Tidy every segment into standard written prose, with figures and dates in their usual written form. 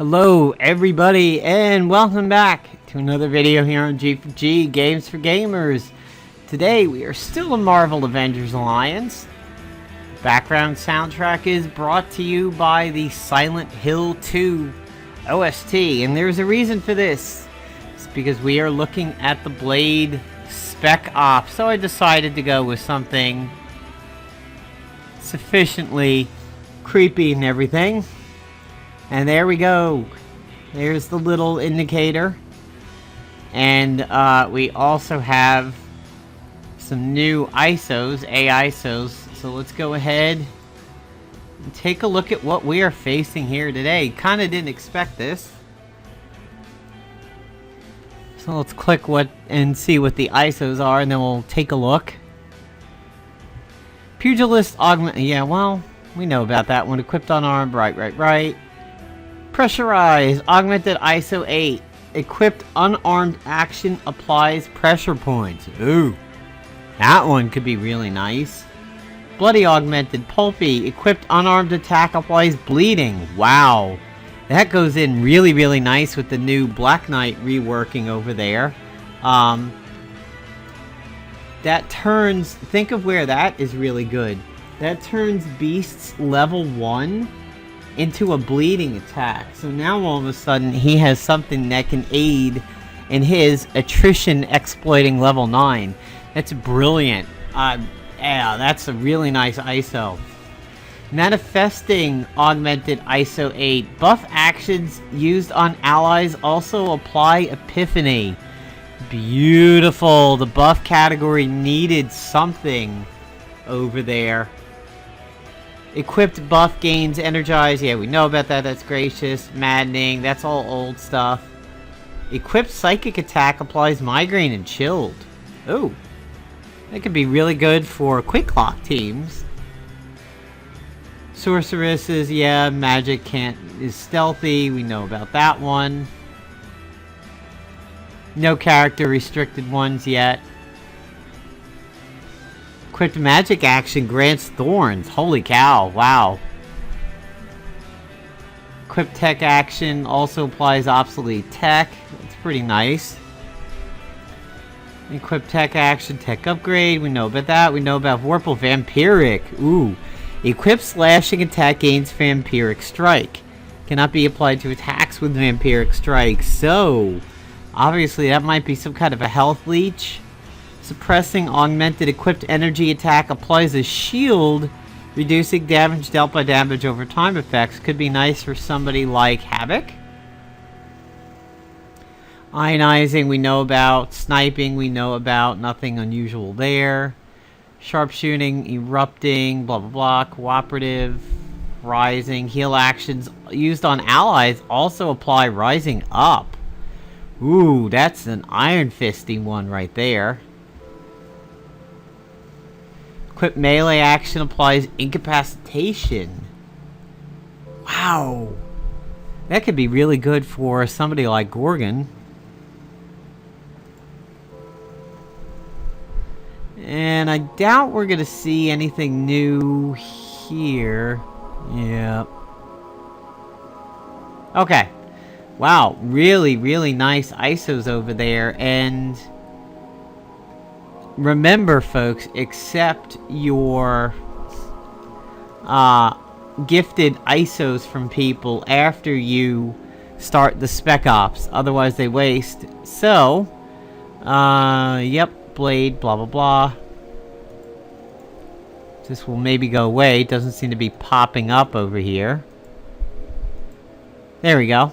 Hello everybody and welcome back to another video here on G4G Games for Gamers. Today we are still in Marvel Avengers Alliance. Background soundtrack is brought to you by the Silent Hill 2 OST, and there's a reason for this. It's because we are looking at the Blade Spec Ops, so I decided to go with something sufficiently creepy and everything. And there we go. There's the little indicator. And we also have some new ISOs, AISOs. So let's go ahead and take a look at what we are facing here today. Kind of didn't expect this. So let's click what and see what the ISOs are, and then we'll take a look. Pugilist augment. Yeah, well, we know about that one. Equipped unarmed. Right. Pressurized, augmented ISO 8. Equipped unarmed action applies pressure points. Ooh, that one could be really nice. Bloody augmented, pulpy. Equipped unarmed attack applies bleeding. Wow, that goes in really nice with the new Black Knight reworking over there. That turns, think of where that is really good. That turns beasts level 1 into a bleeding attack. So now all of a sudden he has something that can aid in his attrition exploiting level 9. That's brilliant. Yeah, that's a really nice ISO. Manifesting augmented ISO 8. Buff actions used on allies also apply epiphany. Beautiful. The buff category needed something over there. Equipped buff gains energized. Yeah, we know about that. That's gracious. Maddening. That's all old stuff. Equipped psychic attack applies migraine and chilled. Oh, that could be really good for quick lock teams. Sorceresses. Yeah, magic is stealthy. We know about that one. No character restricted ones yet. Equipped magic action grants thorns. Holy cow, wow. Equipped tech action also applies obsolete tech. That's pretty nice. Equipped tech action, tech upgrade. We know about that. We know about Vorpal Vampiric. Ooh. Equipped slashing attack gains Vampiric Strike. Cannot be applied to attacks with Vampiric Strike. So, obviously that might be some kind of a health leech. Suppressing augmented equipped energy attack applies a shield, reducing damage dealt by damage over time effects. Could be nice for somebody like Havoc. Ionizing we know about. Sniping we know about. Nothing unusual there. Sharpshooting, erupting, blah blah blah. Cooperative, rising. Heal actions used on allies also apply rising up. Ooh, that's an iron fisting one right there. Equipped melee action applies incapacitation. Wow. That could be really good for somebody like Gorgon. And I doubt we're going to see anything new here. Yeah. Okay. Wow. Really nice ISOs over there. And remember, folks, accept your gifted ISOs from people after you start the Spec Ops. Otherwise, they waste. So, yep, Blade, blah, blah, blah. This will maybe go away. It doesn't seem to be popping up over here. There we go.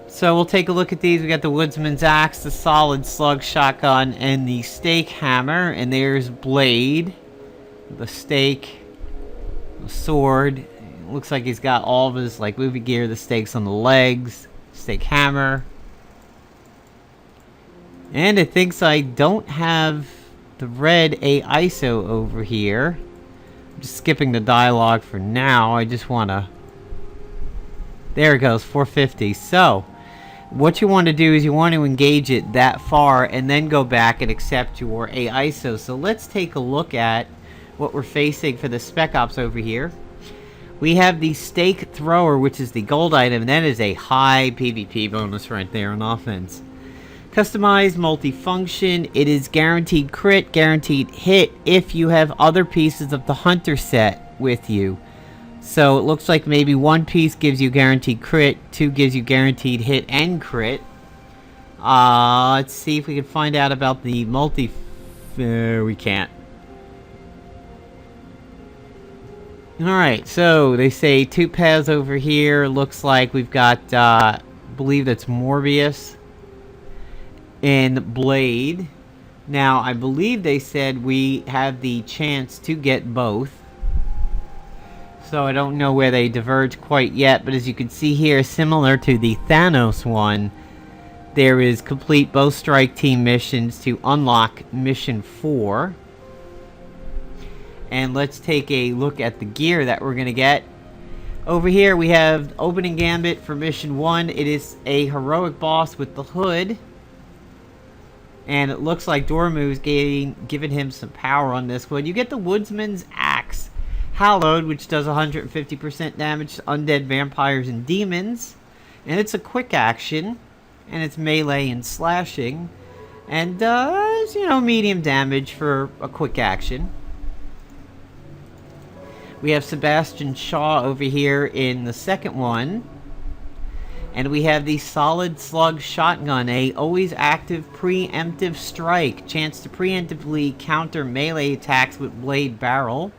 So we'll take a look at these. We got the Woodsman's Axe, the Solid Slug Shotgun, and the Stake Hammer. And there's Blade, the stake, the sword. It looks like he's got all of his like movie gear. The stakes on the legs, Stake Hammer. And it thinks I don't have the red AISO over here. I'm just skipping the dialogue for now. I just want to... There it goes, 450. So, what you want to do is you want to engage it that far and then go back and accept your AISO. So let's take a look at what we're facing for the Spec Ops over here. We have the Stake Thrower, which is the gold item. That is a high PvP bonus right there on offense. Customized multifunction. It is guaranteed crit, guaranteed hit if you have other pieces of the Hunter set with you. So it looks like maybe one piece gives you guaranteed crit, two gives you guaranteed hit and crit. Let's see if we can find out about the multi... we can't. Alright, so they say 2 paths over here. Looks like we've got, I believe that's Morbius and Blade. Now, I believe they said we have the chance to get both. So I don't know where they diverge quite yet, but as you can see here, similar to the Thanos one, there is complete both strike team missions to unlock mission 4. And let's take a look at the gear that we're going to get. Over here we have opening gambit for mission 1. It is a heroic boss with the hood. And it looks like Dormu's giving him some power on this one. You get the Woodsman's Axe, Hallowed, which does 150% damage to undead vampires and demons. And it's a quick action. And it's melee and slashing. And, it's, you know, medium damage for a quick action. We have Sebastian Shaw over here in the second one. And we have the Solid Slug Shotgun, a always active preemptive strike. Chance to preemptively counter melee attacks with blade barrel.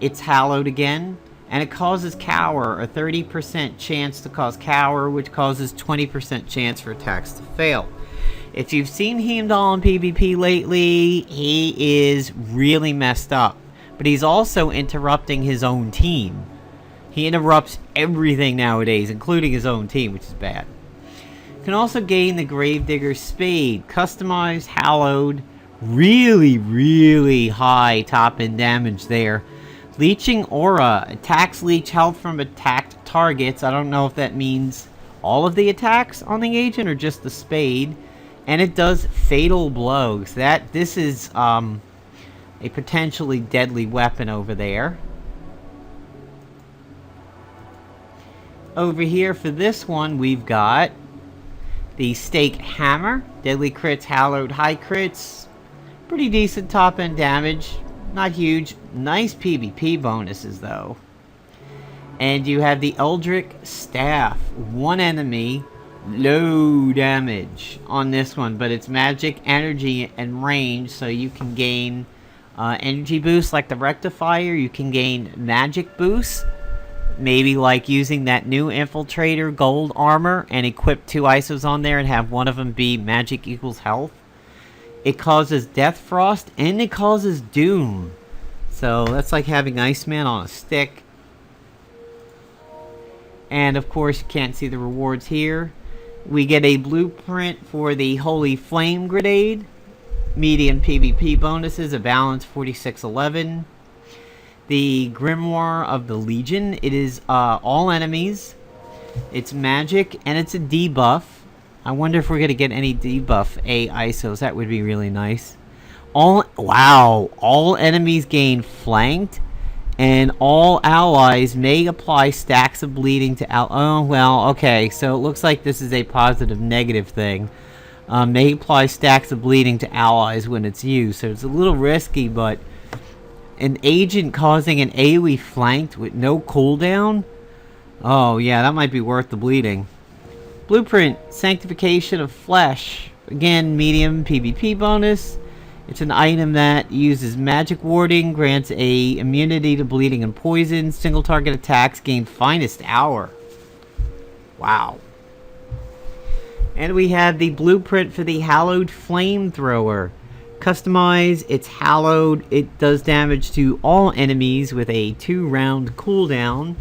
It's hallowed again. And it causes cower, a 30% chance to cause cower, which causes 20% chance for attacks to fail. If you've seen Heimdall in PvP lately, he is really messed up. But he's also interrupting his own team. He interrupts everything nowadays, including his own team, which is bad. You can also gain the Gravedigger's Spade. Customized, hallowed, really high top-end damage there. Leeching Aura. Attacks leech health from attacked targets. I don't know if that means all of the attacks on the agent or just the Spade. And it does Fatal Blows. This is... a potentially deadly weapon over there. Over here for this one, we've got the Stake Hammer. Deadly crits, hallowed, high crits. Pretty decent top-end damage. Not huge. Nice PvP bonuses, though. And you have the Eldritch Staff. One enemy, low damage on this one. But it's magic, energy, and range, so you can gain... energy boosts like the Rectifier. You can gain magic boosts. Maybe like using that new infiltrator gold armor and equip 2 ISOs on there and have one of them be magic equals health. It causes Death Frost and it causes Doom. So that's like having Iceman on a stick. And of course you can't see the rewards here. We get a blueprint for the Holy Flame Grenade. Medium PvP bonuses, a balance 4611. The Grimoire of the Legion. It is all enemies. It's magic and it's a debuff. I wonder if we're gonna get any debuff A ISOs. That would be really nice. All enemies gain flanked, and all allies may apply stacks of bleeding to oh well, okay. So it looks like this is a positive negative thing. May apply stacks of bleeding to allies when it's used, so it's a little risky, but an agent causing an AoE flanked with no cooldown? Oh yeah, that might be worth the bleeding. Blueprint, Sanctification of Flesh. Again, medium PvP bonus. It's an item that uses magic warding, grants a immunity to bleeding and poison. Single target attacks gain finest hour. Wow. And we have the blueprint for the Hallowed Flamethrower. Customize, it's hallowed. It does damage to all enemies with a 2-round cooldown.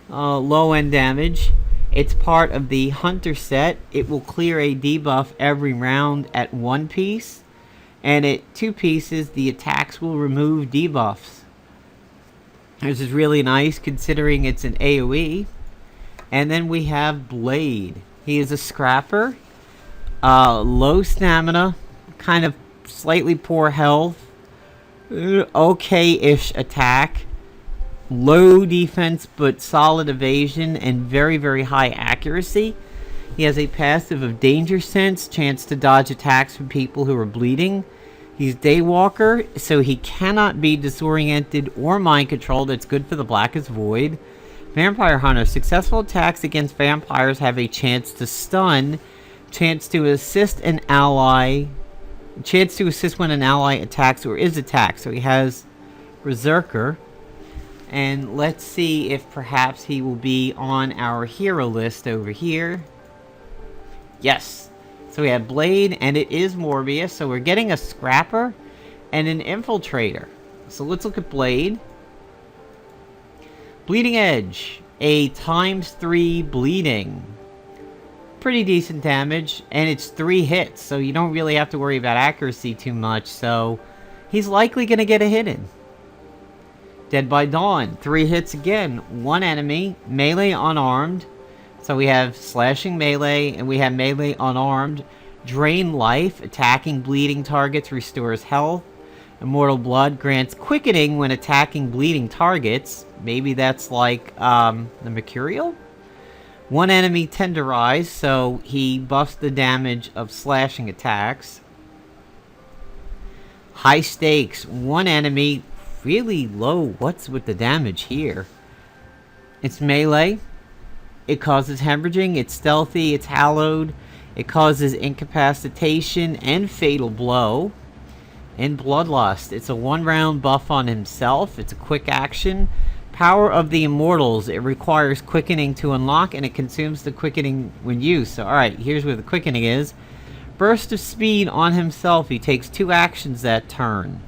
Low-end damage. It's part of the Hunter set. It will clear a debuff every round at 1 piece. And at 2 pieces, the attacks will remove debuffs. This is really nice considering it's an AoE. And then we have Blade. He is a scrapper. Low stamina. Kind of slightly poor health. Okay-ish attack. Low defense but solid evasion and very, very high accuracy. He has a passive of danger sense, chance to dodge attacks from people who are bleeding. He's Daywalker, so he cannot be disoriented or mind controlled. That's good for the Blackest Void. Vampire Hunter. Successful attacks against vampires have a chance to stun, chance to assist an ally, chance to assist when an ally attacks or is attacked. So he has Berserker. And let's see if perhaps he will be on our hero list over here. Yes. So we have Blade, and it is Morbius. So we're getting a Scrapper and an Infiltrator. So let's look at Blade. Bleeding Edge. A ×3 bleeding. Pretty decent damage. And it's 3 hits. So you don't really have to worry about accuracy too much. So he's likely going to get a hit in. Dead by Dawn. 3 hits again. 1 enemy. Melee unarmed. So we have slashing melee, and we have melee unarmed. Drain life, attacking bleeding targets restores health. Immortal Blood grants quickening when attacking bleeding targets. Maybe that's like the Mercurial? 1 enemy tenderized, so he buffs the damage of slashing attacks. High stakes, 1 enemy, really low. What's with the damage here? It's melee. It causes hemorrhaging, it's stealthy, it's hallowed, it causes incapacitation and fatal blow. And Bloodlust, it's a 1-round buff on himself, it's a quick action. Power of the Immortals, it requires quickening to unlock and it consumes the quickening when used. So alright, here's where the quickening is. Burst of speed on himself, he takes 2 actions that turn.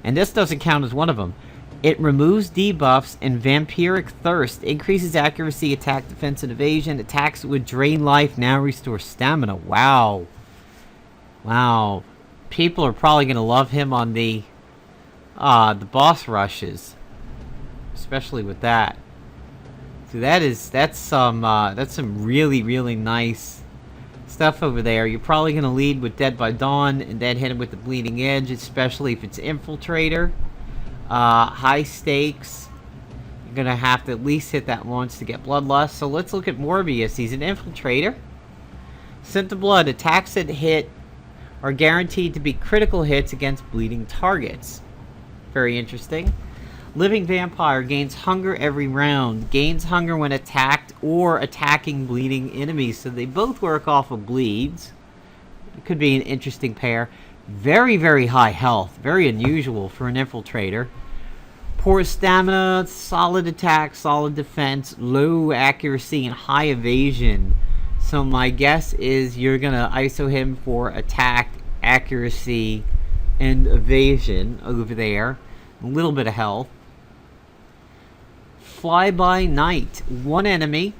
And this doesn't count as one of them. It removes debuffs and Vampiric Thirst. Increases accuracy, attack, defense, and evasion. Attacks with drain life now restore stamina. Wow. Wow. People are probably going to love him on the boss rushes. Especially with that. So that's some really, really nice stuff over there. You're probably going to lead with Dead by Dawn and then hit him with the Bleeding Edge, especially if it's Infiltrator. High stakes. You're gonna have to at least hit that once to get Bloodlust. So let's look at Morbius. He's an Infiltrator. Scent of Blood. Attacks that hit are guaranteed to be critical hits against bleeding targets. Very interesting. Living Vampire. Gains hunger every round. Gains hunger when attacked or attacking bleeding enemies. So they both work off of bleeds. It could be an interesting pair. Very, very high health. Very unusual for an Infiltrator. Poor stamina, solid attack, solid defense, low accuracy, and high evasion. So my guess is you're going to ISO him for attack, accuracy, and evasion over there. A little bit of health. Fly by Night. 1 enemy,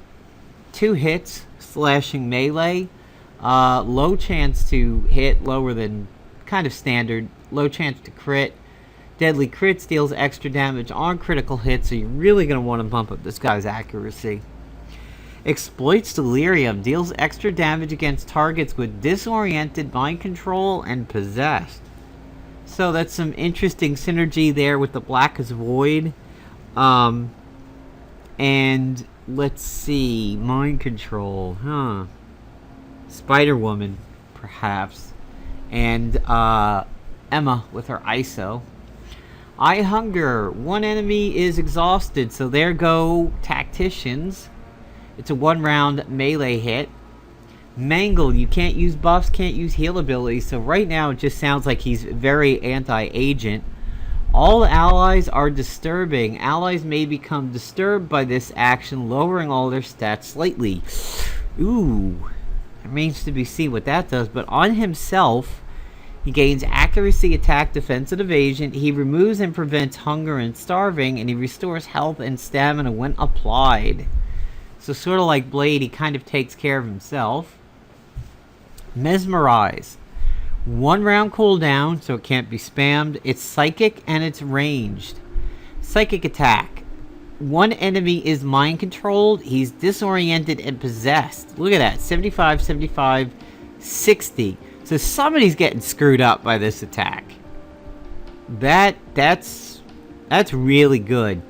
2 hits, slashing melee. Low chance to hit, lower than kind of standard. Low chance to crit. Deadly crit deals extra damage on critical hits, so you're really going to want to bump up this guy's accuracy. Exploits Delirium. Deals extra damage against targets with disoriented, mind control, and possessed. So that's some interesting synergy there with the Blackest Void. And let's see. Mind control. Spider-Woman, perhaps. And Emma with her ISO. Eye Hunger. 1 enemy is exhausted, so there go Tacticians. It's a 1-round melee hit. Mangle. You can't use buffs, can't use heal abilities, so right now it just sounds like he's very anti-agent. All allies are disturbing. Allies may become disturbed by this action, lowering all their stats slightly. Ooh. It remains to be seen what that does, but on himself, he gains accuracy, attack, defense, and evasion. He removes and prevents hunger and starving, and he restores health and stamina when applied. So sort of like Blade, he kind of takes care of himself. Mesmerize. 1-round cooldown, so it can't be spammed. It's psychic and it's ranged. Psychic attack. 1 enemy is mind controlled. He's disoriented and possessed. Look at that. 75, 75, 60. So somebody's getting screwed up by this attack. That's really good.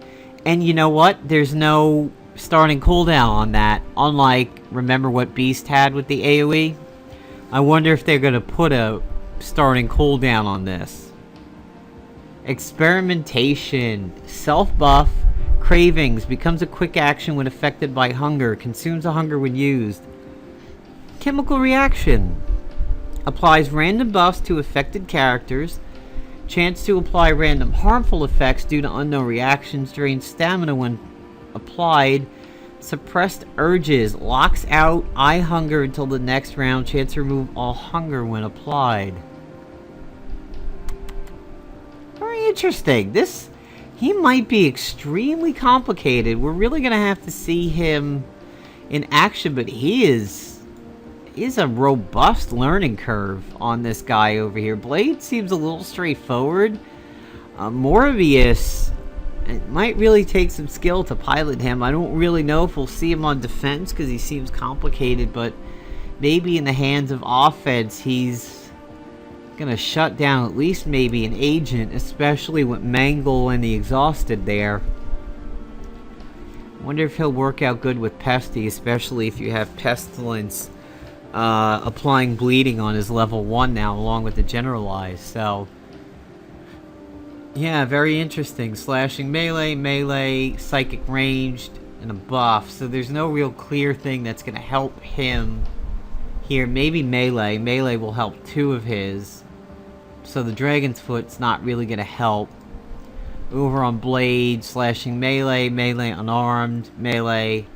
And you know what? There's no starting cooldown on that. Unlike, remember what Beast had with the AoE? I wonder if they're going to put a starting cooldown on this. Experimentation. Self-buff. Cravings. Becomes a quick action when affected by hunger. Consumes a hunger when used. Chemical reaction. Applies random buffs to affected characters. Chance to apply random harmful effects due to unknown reactions. Drains stamina when applied. Suppressed urges. Locks out eye hunger until the next round. Chance to remove all hunger when applied. Very interesting. He might be extremely complicated. We're really going to have to see him in action, but he is a robust learning curve on this guy over here. Blade seems a little straightforward. Morbius, it might really take some skill to pilot him. I don't really know if we'll see him on defense because he seems complicated, but maybe in the hands of offense, he's gonna shut down at least maybe an agent, especially with Mangle and the Exhausted there. Wonder if he'll work out good with Pesty, especially if you have Pestilence applying bleeding on his level 1 now, along with the Generalized. So yeah, very interesting. Slashing melee, psychic ranged, and a buff. So there's no real clear thing that's going to help him here. Maybe melee. Melee will help 2 of his. So the Dragon's Foot's not really going to help. Over on Blade, slashing melee, unarmed, melee.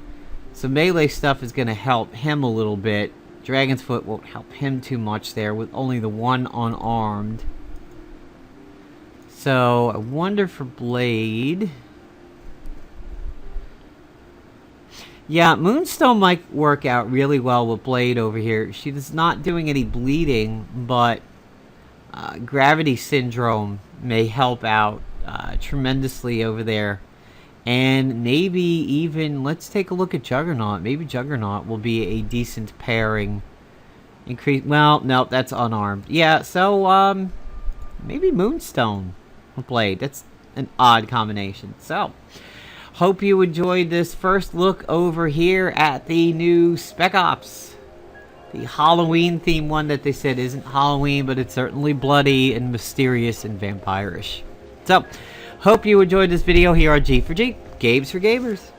So melee stuff is going to help him a little bit. Dragon's Foot won't help him too much there with only the 1 unarmed. So I wonder for Blade. Yeah, Moonstone might work out really well with Blade over here. She's not doing any bleeding, but Gravity Syndrome may help out tremendously over there. And maybe even, let's take a look at Juggernaut. Maybe Juggernaut will be a decent pairing. Well, no, that's unarmed. Yeah, so, maybe Moonstone with Blade. That's an odd combination. So, hope you enjoyed this first look over here at the new Spec Ops. The Halloween theme one that they said isn't Halloween, but it's certainly bloody and mysterious and vampire-ish. So, hope you enjoyed this video here on G4G, Games for Gamers.